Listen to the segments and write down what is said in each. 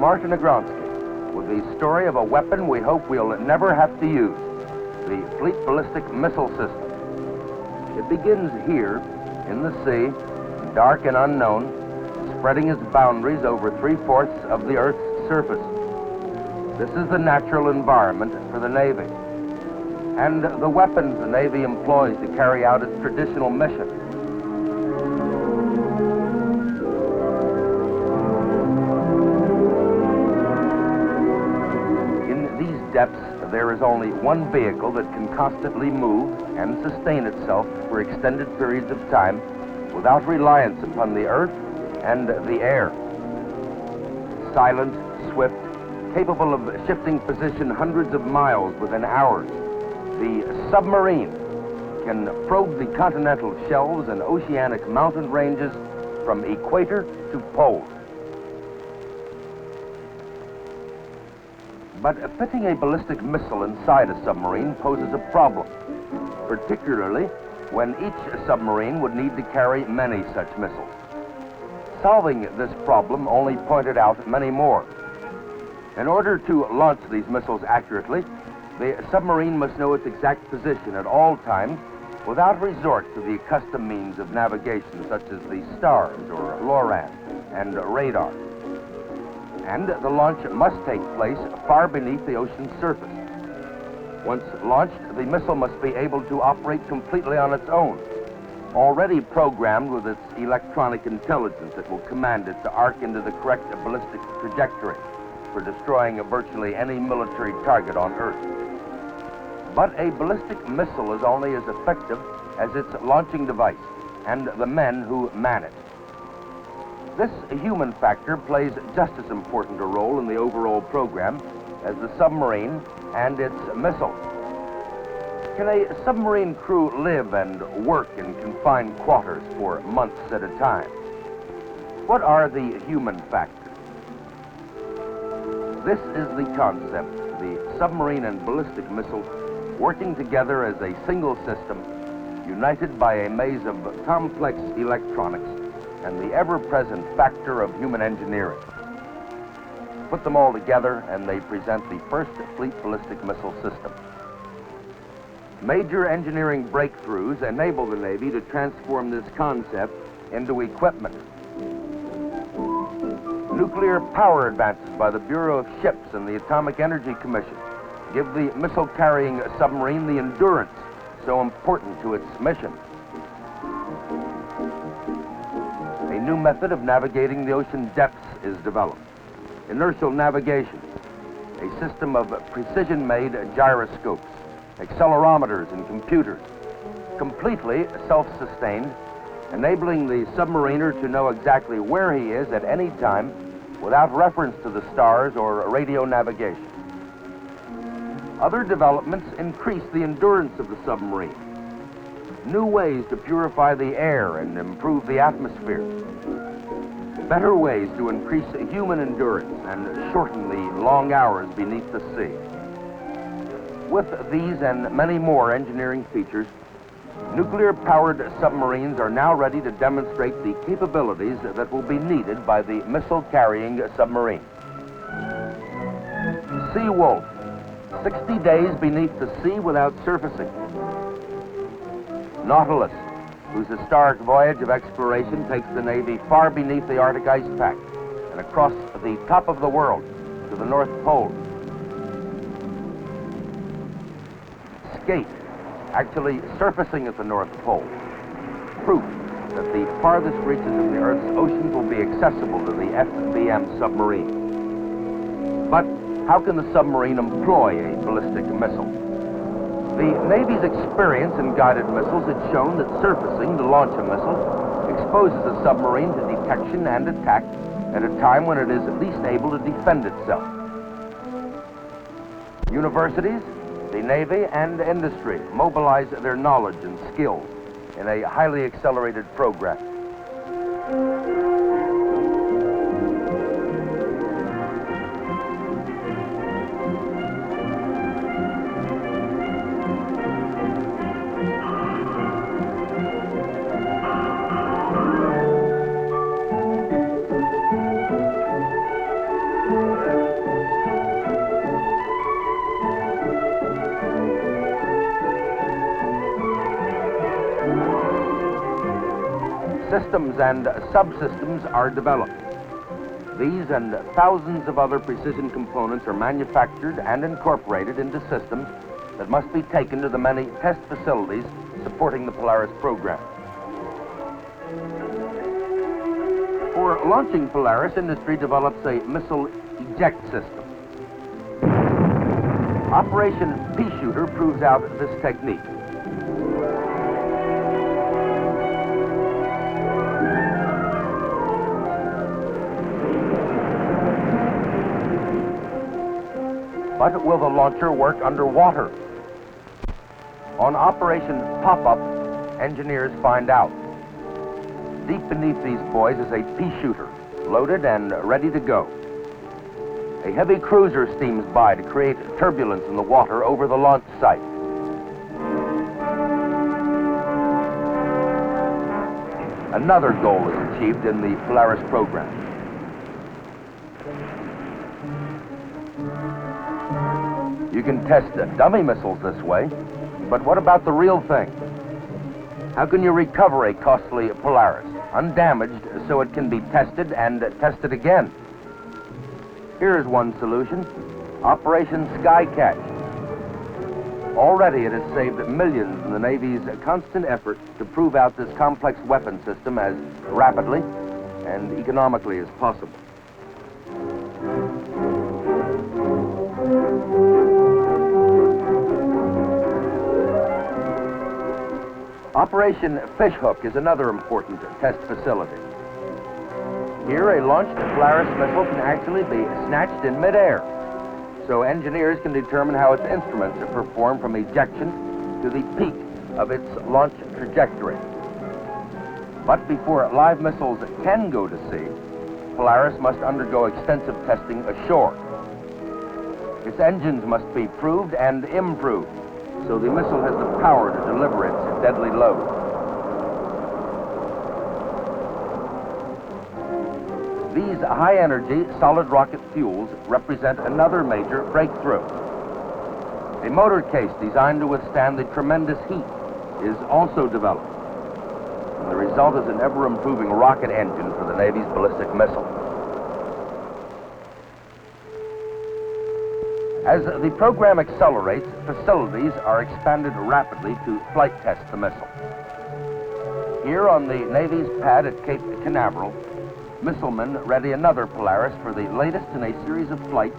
Martin Agronsky with the story of a weapon we hope we'll never have to use, the Fleet Ballistic Missile System. It begins here in the sea, dark and unknown, spreading its boundaries over 3/4 of the Earth's surface. This is the natural environment for the Navy, and the weapons the Navy employs to carry out its traditional mission. In these depths, there is only one vehicle that can constantly move and sustain itself for extended periods of time without reliance upon the earth and the air. Silent, swift, capable of shifting position hundreds of miles within hours, the submarine can probe the continental shelves and oceanic mountain ranges from equator to pole. But fitting a ballistic missile inside a submarine poses a problem, particularly when each submarine would need to carry many such missiles. Solving this problem only pointed out many more. In order to launch these missiles accurately, the submarine must know its exact position at all times without resort to the accustomed means of navigation such as the stars or LORAN and radar. And the launch must take place far beneath the ocean's surface. Once launched, the missile must be able to operate completely on its own, already programmed with its electronic intelligence that will command it to arc into the correct ballistic trajectory for destroying virtually any military target on Earth. But a ballistic missile is only as effective as its launching device and the men who man it. This human factor plays just as important a role in the overall program as the submarine and its missile. Can a submarine crew live and work in confined quarters for months at a time? What are the human factors? This is the concept, the submarine and ballistic missile working together as a single system, united by a maze of complex electronics and the ever-present factor of human engineering. Put them all together and they present the first fleet ballistic missile system. Major engineering breakthroughs enable the Navy to transform this concept into equipment. Nuclear power advances by the Bureau of Ships and the Atomic Energy Commission give the missile-carrying submarine the endurance so important to its mission. A new method of navigating the ocean depths is developed. Inertial navigation, a system of precision-made gyroscopes, accelerometers, and computers, completely self-sustained, enabling the submariner to know exactly where he is at any time without reference to the stars or radio navigation. Other developments increase the endurance of the submarine. New ways to purify the air and improve the atmosphere. Better ways to increase human endurance and shorten the long hours beneath the sea. With these and many more engineering features, nuclear-powered submarines are now ready to demonstrate the capabilities that will be needed by the missile-carrying submarine. Sea Wolf, 60 days beneath the sea without surfacing. Nautilus, whose historic voyage of exploration takes the Navy far beneath the Arctic ice pack and across the top of the world to the North Pole. Skate, actually surfacing at the North Pole. Proof that the farthest reaches of the Earth's oceans will be accessible to the FBM submarine. But how can the submarine employ a ballistic missile? The Navy's experience in guided missiles had shown that surfacing to launch a missile exposes a submarine to detection and attack at a time when it is least able to defend itself. Universities, the Navy, and industry mobilize their knowledge and skills in a highly accelerated program. systems and subsystems are developed. These and thousands of other precision components are manufactured and incorporated into systems that must be taken to the many test facilities supporting the Polaris program. For launching Polaris, industry develops a missile eject system. Operation Pea Shooter proves out this technique. But will the launcher work underwater? On Operation Pop-Up, engineers find out. Deep beneath these boys is a pea shooter, loaded and ready to go. A heavy cruiser steams by to create turbulence in the water over the launch site. Another goal is achieved in the Polaris program. You can test dummy missiles this way, but what about the real thing? How can you recover a costly Polaris, undamaged, so it can be tested and tested again? Here's one solution: Operation Skycatch. Already it has saved millions in the Navy's constant effort to prove out this complex weapon system as rapidly and economically as possible. Operation Fishhook is another important test facility. Here, a launched Polaris missile can actually be snatched in midair, so engineers can determine how its instruments perform from ejection to the peak of its launch trajectory. But before live missiles can go to sea, Polaris must undergo extensive testing ashore. Its engines must be proved and improved, so the missile has the power to deliver its deadly load. These high-energy solid rocket fuels represent another major breakthrough. A motor case designed to withstand the tremendous heat is also developed. And the result is an ever-improving rocket engine for the Navy's ballistic missile. As the program accelerates, facilities are expanded rapidly to flight test the missile. Here on the Navy's pad at Cape Canaveral, missilemen ready another Polaris for the latest in a series of flights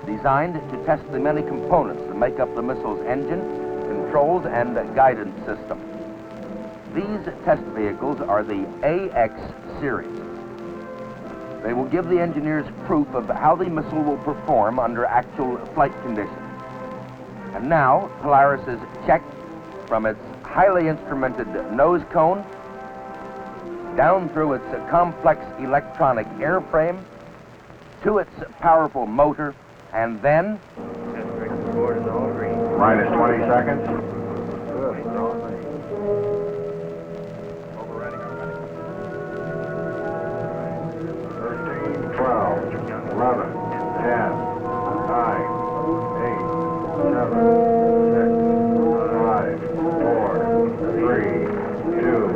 designed to test the many components that make up the missile's engine, controls, and guidance system. These test vehicles are the AX series. They will give the engineers proof of how the missile will perform under actual flight conditions. And now, Polaris is checked from its highly instrumented nose cone down through its complex electronic airframe to its powerful motor, and then... Minus 20 seconds. 12, 11, 10, 9, 8, 7, 6, 5, 4, 3, 2,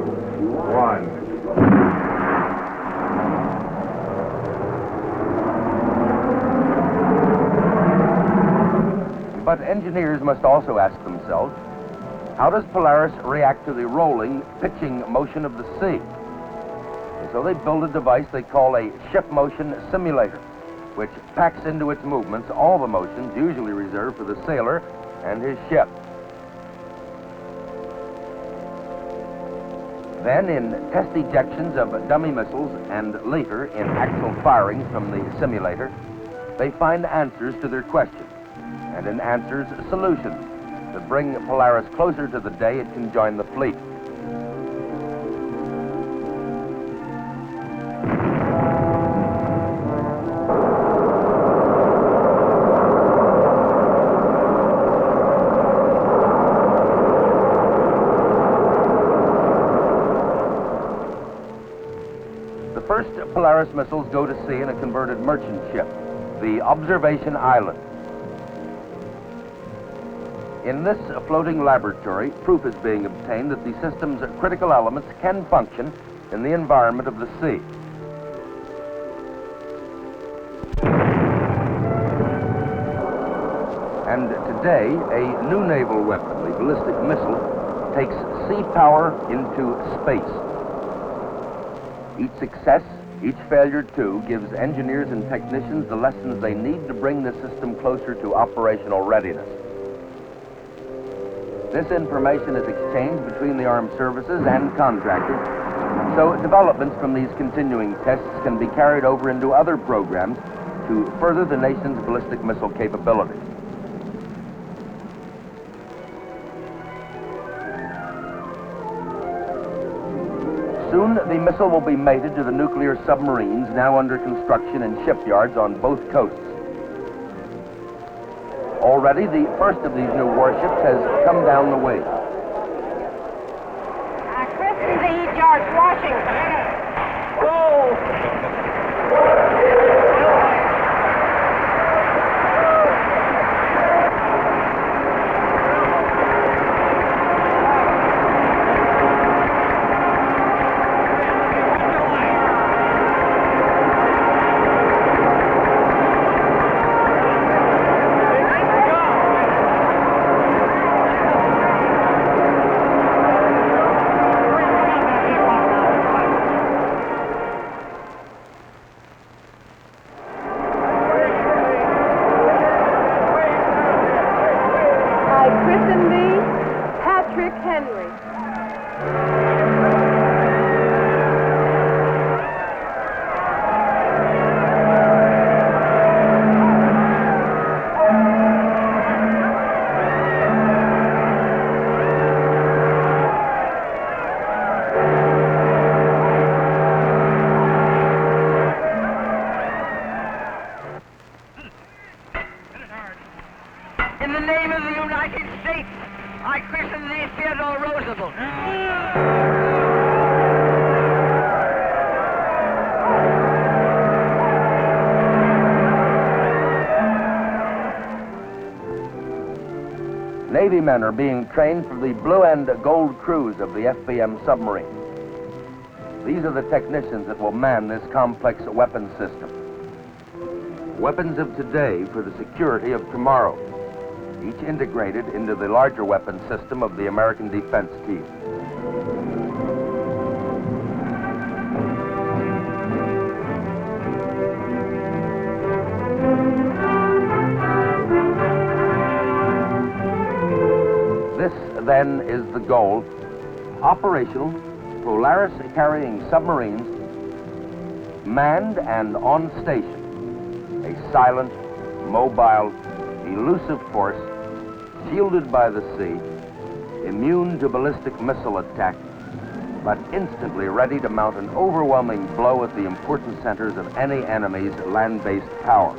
1. But engineers must also ask themselves, how does Polaris react to the rolling, pitching motion of the sea? And so they build a device they call a ship motion simulator, which packs into its movements all the motions usually reserved for the sailor and his ship. Then, in test ejections of dummy missiles and later in actual firings from the simulator, they find answers to their questions, and in answers, solutions that bring Polaris closer to the day it can join the fleet. The first Polaris missiles go to sea in a converted merchant ship, the Observation Island. In this floating laboratory, proof is being obtained that the system's critical elements can function in the environment of the sea. And today, a new naval weapon, the ballistic missile, takes sea power into space. Each success, each failure too, gives engineers and technicians the lessons they need to bring the system closer to operational readiness. This information is exchanged between the armed services and contractors, so developments from these continuing tests can be carried over into other programs to further the nation's ballistic missile capability. Soon, the missile will be mated to the nuclear submarines now under construction in shipyards on both coasts. Already, the first of these new warships has come down the way. Christen thee, George Washington. In the name of the United States, I christen thee Theodore Roosevelt. Navy men are being trained for the blue and gold crews of the FBM submarine. These are the technicians that will man this complex weapon system. Weapons of today for the security of tomorrow, each integrated into the larger weapon system of the American defense team. This, then, is the goal. Operational, Polaris carrying submarines, manned and on station. A silent, mobile, elusive force, shielded by the sea, immune to ballistic missile attack, but instantly ready to mount an overwhelming blow at the important centers of any enemy's land-based power.